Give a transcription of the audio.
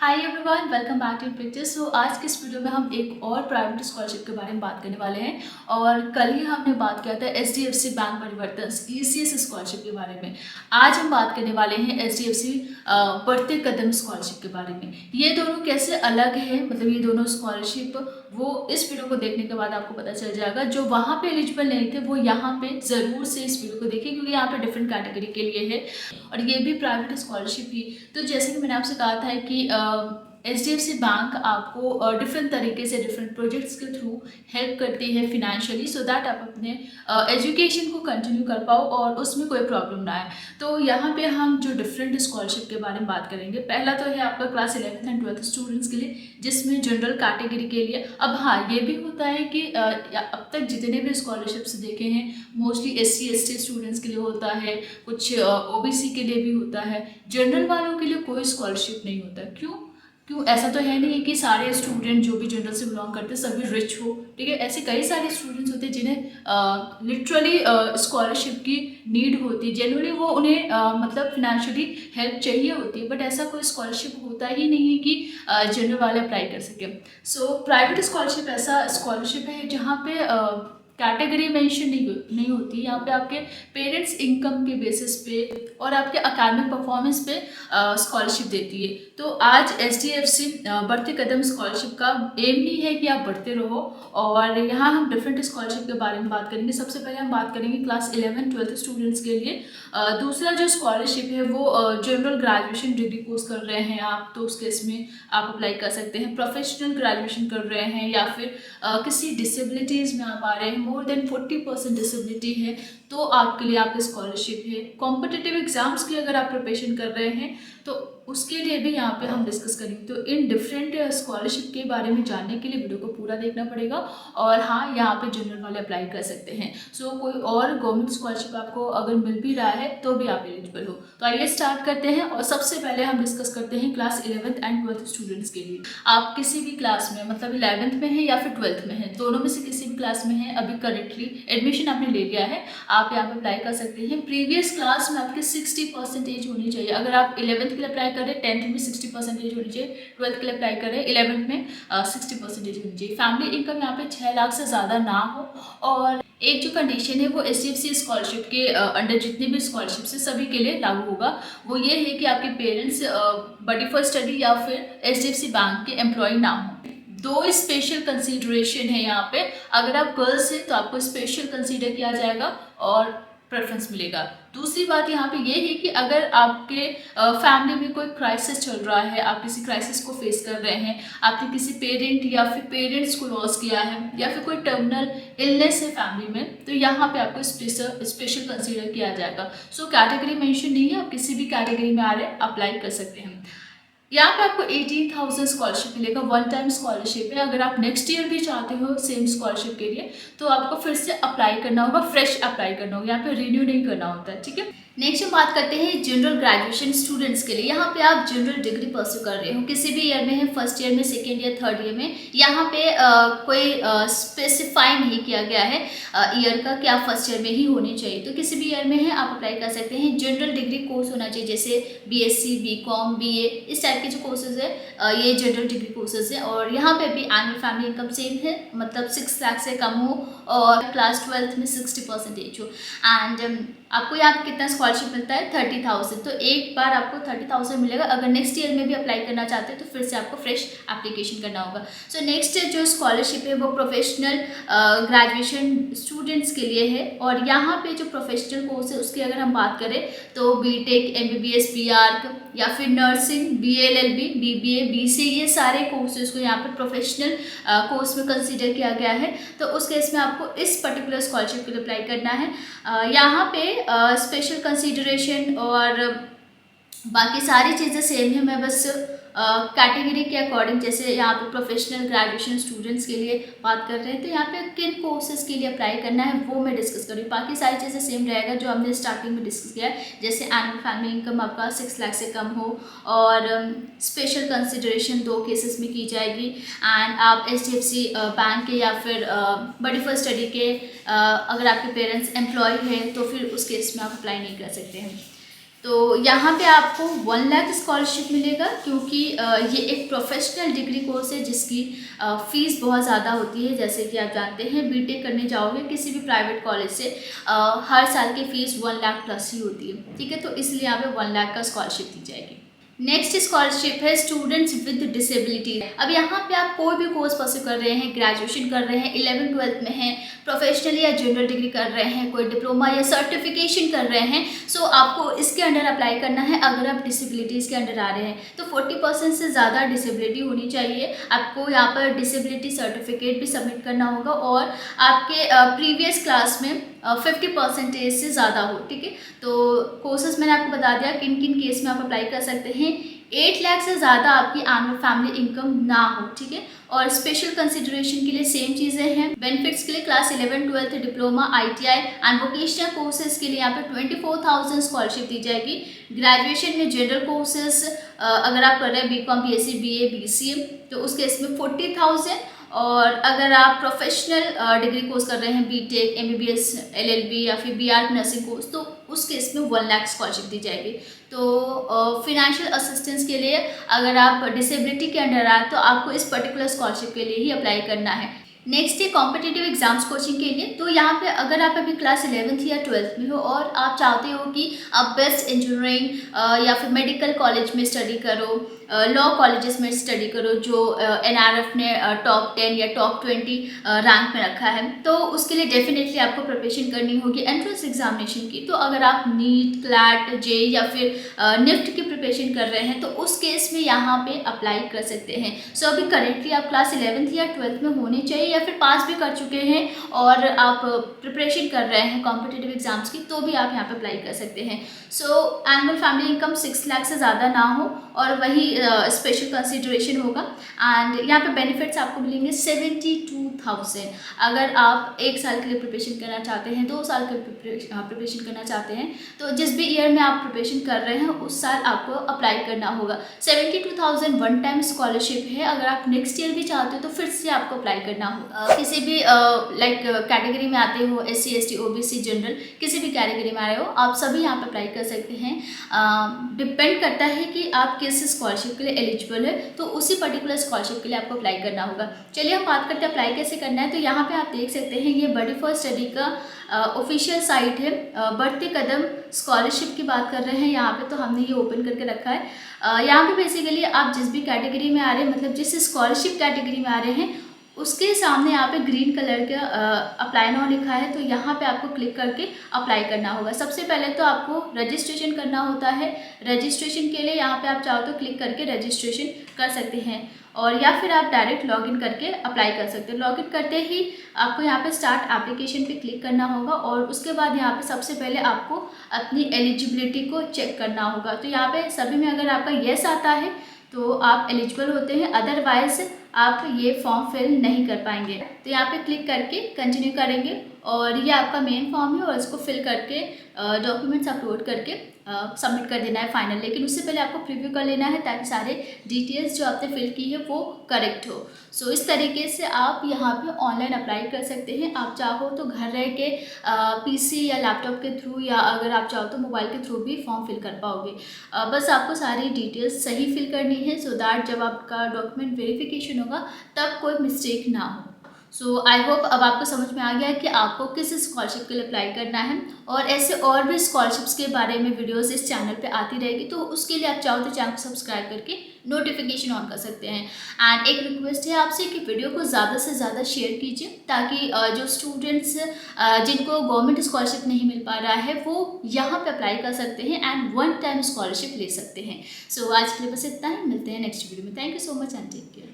Hi everyone, welcome back to pictures. So आज के इस वीडियो में हम एक और प्राइवेट स्कॉलरशिप के बारे में बात करने वाले हैं। और कल ही हमने बात किया था एचडीएफसी बैंक परिवर्तन ईसीएस स्कॉलरशिप के बारे में। आज हम बात करने वाले हैं एचडीएफसी बढ़ते कदम स्कॉलरशिप के बारे में। ये दोनों कैसे अलग है, मतलब ये दोनों स्कॉलरशिप वो इस वीडियो को देखने के बाद आपको पता चल जाएगा। जो वहाँ पे एलिजिबल नहीं थे वो यहाँ पे ज़रूर से इस वीडियो को देखें, क्योंकि यहाँ पे डिफरेंट कैटेगरी के लिए है और ये भी प्राइवेट स्कॉलरशिप ही। तो जैसे कि मैंने आपसे कहा था कि एचडीएफसी बैंक आपको डिफरेंट तरीके से डिफरेंट प्रोजेक्ट्स के थ्रू हेल्प करती है फिनेंशियली, सो दैट आप अपने एजुकेशन को कंटिन्यू कर पाओ और उसमें कोई प्रॉब्लम ना आए। तो यहाँ पे हम जो डिफरेंट स्कॉलरशिप के बारे में बात करेंगे, पहला तो है आपका class 11th and 12th students के लिए, जिसमें जनरल कैटेगरी के लिए। अब हाँ, ये भी होता है कि अब तक जितने भी स्कॉलरशिप्स देखे हैं मोस्टली SC ST स्टूडेंट्स के लिए होता है, कुछ OBC के लिए भी होता है। जनरल वालों के लिए कोई स्कॉलरशिप नहीं होता। क्यों ऐसा तो है नहीं कि सारे स्टूडेंट जो भी जनरल से बिलोंग करते हैं सभी रिच हो, ठीक है। ऐसे कई सारे स्टूडेंट्स होते हैं जिन्हें लिटरली स्कॉलरशिप की नीड होती है, जनरली वो उन्हें मतलब फिनेंशियली हेल्प चाहिए होती है, बट ऐसा कोई स्कॉलरशिप होता ही नहीं है कि जनरल वाले अप्लाई कर सके। सो प्राइवेट स्कॉलरशिप ऐसा स्कॉलरशिप है जहाँ पे कैटेगरी मेंशन नहीं होती। यहाँ पे आपके पेरेंट्स इनकम के बेसिस पे और आपके अकेडमिक परफॉर्मेंस पे स्कॉलरशिप देती है। तो आज एचडीएफसी बढ़ते कदम स्कॉलरशिप का एम ही है कि आप बढ़ते रहो। और यहाँ हम डिफरेंट स्कॉलरशिप के बारे में बात करेंगे। सबसे पहले हम बात करेंगे क्लास 11 12th स्टूडेंट्स के लिए। दूसरा जो स्कॉलरशिप है वो जनरल ग्रेजुएशन डिग्री कोर्स कर रहे हैं आप, तो उस केस में आप अप्लाई कर सकते हैं। प्रोफेशनल ग्रेजुएशन कर रहे हैं या फिर किसी डिसेबिलिटीज़ में आप आ रहे हैं, मोर देन 40% डिसेबिलिटी है, तो आपके लिए आपकी स्कॉलरशिप है। कॉम्पिटिटिव एग्जाम्स की अगर आप प्रिपरेशन कर रहे हैं तो उसके लिए भी यहाँ पे हम डिस्कस करेंगे। तो इन डिफरेंट स्कॉलरशिप के बारे में जानने के लिए वीडियो को पूरा देखना पड़ेगा। और हाँ, यहाँ पे जनरल वाले अप्लाई कर सकते हैं। सो कोई और गवर्नमेंट स्कॉलरशिप आपको अगर मिल भी रहा है तो भी आप एलिजिबल हो। तो आइए स्टार्ट करते हैं। और सबसे पहले हम डिस्कस करते हैं class 11th and 12th students के लिए। आप किसी भी क्लास में, मतलब 11th में है या फिर 12th में है, दोनों में से किसी भी क्लास में है, अभी करेंटली एडमिशन आपने ले लिया है, आप यहाँ पे अप्लाई कर सकते हैं। प्रीवियस क्लास में आपकी 60% होनी चाहिए। अगर आप 11th के लिए अप्लाई करें, 10th में 60% होनी चाहिए, 12th के लिए अप्लाई करें 11th में 60% होनी चाहिए। फैमिली इनकम यहाँ पे 6 लाख से ज़्यादा ना हो। और एक जो कंडीशन है वो एचडीएफसी स्कॉलरशिप के अंडर जितनी भी स्कॉलरशिप है सभी के लिए लागू होगा। वो ये है कि आपके पेरेंट्स बडी फॉर स्टडी या फिर एचडीएफसी बैंक के एम्प्लॉय ना हो। दो स्पेशल कंसीडरेशन है यहाँ पे। अगर आप गर्ल्स हैं तो आपको स्पेशल कंसीडर किया जाएगा और प्रेफरेंस मिलेगा। दूसरी बात यहाँ पे ये है कि अगर आपके फैमिली में कोई क्राइसिस चल रहा है, आप किसी क्राइसिस को फेस कर रहे हैं, आपने किसी पेरेंट या फिर पेरेंट्स को लॉस किया है या फिर कोई टर्मिनल इलनेस है फैमिली में, तो यहाँ पे आपको स्पेशल कंसीडर किया जाएगा। सो कैटेगरी मेंशन नहीं है, आप किसी भी कैटेगरी में आ रहे हैं अप्लाई कर सकते हैं। यहाँ पे आपको 18,000 स्कॉलरशिप मिलेगा, वन टाइम स्कॉलरशिप है। अगर आप नेक्स्ट ईयर भी चाहते हो सेम स्कॉलरशिप के लिए तो आपको फिर से अप्लाई करना होगा, फ्रेश अप्लाई करना होगा, यहाँ पे रिन्यू नहीं करना होता है, ठीक है। नेक्स्ट हम बात करते हैं जनरल ग्रेजुएशन स्टूडेंट्स के लिए। यहाँ पे आप जनरल डिग्री परस्यू कर रहे हो, किसी भी ईयर में है, फर्स्ट ईयर में, सेकेंड ईयर, थर्ड ईयर में, यहाँ पे कोई स्पेसिफाई नहीं किया गया है ईयर का कि आप फर्स्ट ईयर में ही होनी चाहिए। तो किसी भी ईयर में है आप अप्लाई कर सकते हैं। जनरल डिग्री कोर्स होना चाहिए, जैसे BSc BCom BA, इस टाइप के जो कोर्सेज है ये जनरल डिग्री कोर्सेज है। और यहाँ पे भी एनुअल फैमिली इनकम सेम है, मतलब 6 लाख से कम हो और क्लास 12th में 60% हो। एंड आपको यहाँ पे कितना स्कॉलरशिप मिलता है, 30,000। तो एक बार आपको 30,000 मिलेगा। अगर नेक्स्ट ईयर में भी अप्लाई करना चाहते हैं तो फिर से आपको फ्रेश एप्लीकेशन करना होगा। सो नेक्स्ट जो स्कॉलरशिप है वो प्रोफेशनल ग्रेजुएशन स्टूडेंट्स के लिए है। और यहाँ पे जो प्रोफेशनल कोर्स है उसकी अगर हम बात करें तो BTech MBBS BArch या फिर नर्सिंग BLLB BBA BCA, ये सारे कोर्सेज को यहाँ पे प्रोफेशनल कोर्स में कंसिडर किया गया है। तो उस केस में आपको इस पर्टिकुलर स्कॉलरशिप के लिए अप्लाई करना है। यहाँ पे स्पेशल कंसीडरेशन और बाकी सारी चीज़ें सेम है। मैं बस कैटेगरी के अकॉर्डिंग, जैसे यहाँ पे प्रोफेशनल ग्रेजुएशन स्टूडेंट्स के लिए बात कर रहे हैं तो यहाँ पे किन कोर्सेज के लिए अप्लाई करना है वो मैं डिस्कस करूँ। बाकी सारी चीज़ें सेम रहेगा जो हमने स्टार्टिंग में डिस्कस किया है, जैसे एनुअल फैमिली इनकम आपका 6 लाख से कम हो और स्पेशल कंसिडरेशन 2 केसेस में की जाएगी। एंड आप HDFC बैंक के या फिर बड़ी फॉर स्टडी के अगर आपके पेरेंट्स एम्प्लॉय हैं तो फिर उस केस में आप अप्लाई नहीं कर सकते हैं। तो यहाँ पे आपको 1 लाख स्कॉलरशिप मिलेगा, क्योंकि ये एक प्रोफेशनल डिग्री कोर्स है जिसकी फ़ीस बहुत ज़्यादा होती है। जैसे कि आप जानते हैं, बीटेक करने जाओगे किसी भी प्राइवेट कॉलेज से, हर साल की फ़ीस 1 लाख प्लस ही होती है, ठीक है। तो इसलिए यहाँ पे 1 लाख का स्कॉलरशिप दी जाएगी। नेक्स्ट स्कॉलरशिप है स्टूडेंट्स विद डिसेबिलिटी। अब यहाँ पे आप कोई भी कोर्स परस्यू कर रहे हैं, ग्रेजुएशन कर रहे हैं, 11th-12th में हैं, प्रोफेशनल या जनरल डिग्री कर रहे हैं, कोई डिप्लोमा या सर्टिफिकेशन कर रहे हैं, सो आपको इसके अंडर अप्लाई करना है। अगर आप डिसेबिलिटीज़ के अंडर आ रहे हैं तो 40% से ज़्यादा डिसेबिलिटी होनी चाहिए। आपको यहाँ पर डिसेबिलिटी सर्टिफिकेट भी सबमिट करना होगा, और आपके प्रीवियस क्लास में 50% से ज़्यादा हो, ठीक है। तो कोर्सेज मैंने आपको बता दिया किन किन केस में आप अप्लाई कर सकते हैं। 8 लाख से ज़्यादा आपकी एनुअल फैमिली इनकम ना हो, ठीक है। और स्पेशल कंसिडरेशन के लिए सेम चीज़ें हैं। बेनिफिट्स के लिए class 11-12 diploma, ITI and vocational courses के लिए यहाँ पे 24,000 स्कॉलरशिप दी जाएगी। ग्रेजुएशन में जनरल कोर्सेज अगर आप कर रहे हैं BCom, BSc, BA, BCA, तो उस केस में 40,000। और अगर आप प्रोफेशनल डिग्री कोर्स कर रहे हैं, BTech, MBBS, LLB या फिर BArch नर्सिंग कोर्स, तो उस केस में 1 लाख स्कॉलरशिप दी जाएगी। तो फिनेंशियल असिस्टेंस के लिए अगर आप डिसेबिलिटी के अंडर आए तो आपको इस पर्टिकुलर स्कॉलरशिप के लिए ही अप्लाई करना है। नेक्स्ट है कॉम्पिटिटिव एग्जाम्स कोचिंग के लिए। तो यहाँ पे अगर आप अभी क्लास 11th या 12th में हो और आप चाहते हो कि आप बेस्ट इंजीनियरिंग या फिर मेडिकल कॉलेज में स्टडी करो, लॉ कॉलेजेस में स्टडी करो जो NRF ने टॉप 10 या टॉप 20 रैंक में रखा है, तो उसके लिए डेफिनेटली आपको प्रिपरेशन करनी होगी एंट्रेंस एग्जामिनेशन की। तो अगर आप नीट, क्लैट, जे या फिर निफ्ट की प्रिपरेशन कर रहे हैं तो उस केस में यहाँ पे अप्लाई कर सकते हैं। सो अभी करेंटली आप क्लास 11th या 12th में होने चाहिए, या फिर पास भी कर चुके हैं और आप प्रिपरेशन कर रहे हैं कॉम्पिटिटिव एग्जाम्स की, तो भी आप यहाँ पे अप्लाई कर सकते हैं। सो एनुअल फैमिली इनकम 6 लाख से ज़्यादा ना हो, और वही स्पेशल कंसिडरेशन होगा। एंड यहाँ पे बेनिफिट्स आपको मिलेंगे 72,000। अगर आप 1 साल के लिए प्रिपरेशन करना चाहते हैं, 2 साल के प्रिपरेशन करना चाहते हैं, तो जिस भी ईयर में आप प्रिपरेशन कर रहे हैं उस साल आपको अप्लाई करना होगा। 72,000 वन टाइम स्कॉलरशिप है। अगर आप नेक्स्ट ईयर भी चाहते हो तो फिर से आपको अप्लाई करना होगा। किसी भी लाइक कैटेगरी में आते हो, SC, ST, OBC, जनरल, किसी भी कैटेगरी में आए हो, आप सभी यहाँ पर अप्लाई कर सकते हैं। डिपेंड करता है कि आप किस स्कॉलरशिप के लिए एलिजिबल है, तो उसी पर्टिकुलर स्कॉलरशिप के लिए आपको अप्लाई करना होगा। चलिए हम बात करते हैं अप्लाई कैसे करना है। तो यहाँ पे आप देख सकते हैं, ये बडी फॉर स्टडी का ऑफिशियल साइट है। बढ़ते कदम स्कॉलरशिप की बात कर रहे हैं यहाँ पे, तो हमने ये ओपन करके रखा है। यहाँ पे बेसिकली आप जिस भी कैटेगरी में आ रहे हैं, मतलब जिस स्कॉलरशिप कैटेगरी में आ रहे हैं, उसके सामने यहाँ पे ग्रीन कलर का अप्लाई नाउ लिखा है, तो यहाँ पे आपको क्लिक करके अप्लाई करना होगा। सबसे पहले तो आपको रजिस्ट्रेशन करना होता है। रजिस्ट्रेशन के लिए यहाँ पे आप चाहो तो क्लिक करके रजिस्ट्रेशन कर सकते हैं, और या फिर आप डायरेक्ट लॉगिन करके अप्लाई कर सकते हैं। लॉगिन करते ही आपको यहाँ पे स्टार्ट एप्लीकेशन पे क्लिक करना होगा, और उसके बाद यहाँ पे सबसे पहले आपको अपनी एलिजिबिलिटी को चेक करना होगा। तो यहाँ पे सभी में अगर आपका येस आता है तो आप एलिजिबल होते हैं, अदरवाइज आप ये फॉर्म फिल नहीं कर पाएंगे। तो यहाँ पे क्लिक करके कंटिन्यू करेंगे, और ये आपका मेन फॉर्म है, और इसको फिल करके डॉक्यूमेंट्स अपलोड करके सबमिट कर देना है फाइनल। लेकिन उससे पहले आपको प्रीव्यू कर लेना है ताकि सारे डिटेल्स जो आपने फिल की है वो करेक्ट हो। सो इस तरीके से आप यहाँ पे ऑनलाइन अप्लाई कर सकते हैं। आप चाहो तो घर रह के PC या लैपटॉप के थ्रू, या अगर आप चाहो तो मोबाइल के थ्रू भी फॉर्म फिल कर पाओगे। बस आपको सारी डिटेल्स सही फिल करनी है, सो दैट जब आपका डॉक्यूमेंट वेरिफिकेशन होगा तब कोई मिस्टेक ना हो। सो आई होप अब आपको समझ में आ गया है कि आपको किस स्कॉलरशिप के लिए अप्लाई करना है, और ऐसे और भी स्कॉलरशिप्स के बारे में वीडियोस इस चैनल पे आती रहेगी। तो उसके लिए आप चाहो तो चैनल को सब्सक्राइब करके नोटिफिकेशन ऑन कर सकते हैं। एंड एक रिक्वेस्ट है आपसे कि वीडियो को ज़्यादा से ज़्यादा शेयर कीजिए, ताकि जो स्टूडेंट्स जिनको गवर्नमेंट स्कॉलरशिप नहीं मिल पा रहा है वो यहाँ पे अप्लाई कर सकते हैं एंड 1 टाइम स्कॉलरशिप ले सकते हैं। सो आज के लिए बस इतना ही, मिलते हैं नेक्स्ट वीडियो में। Thank you so much and take care.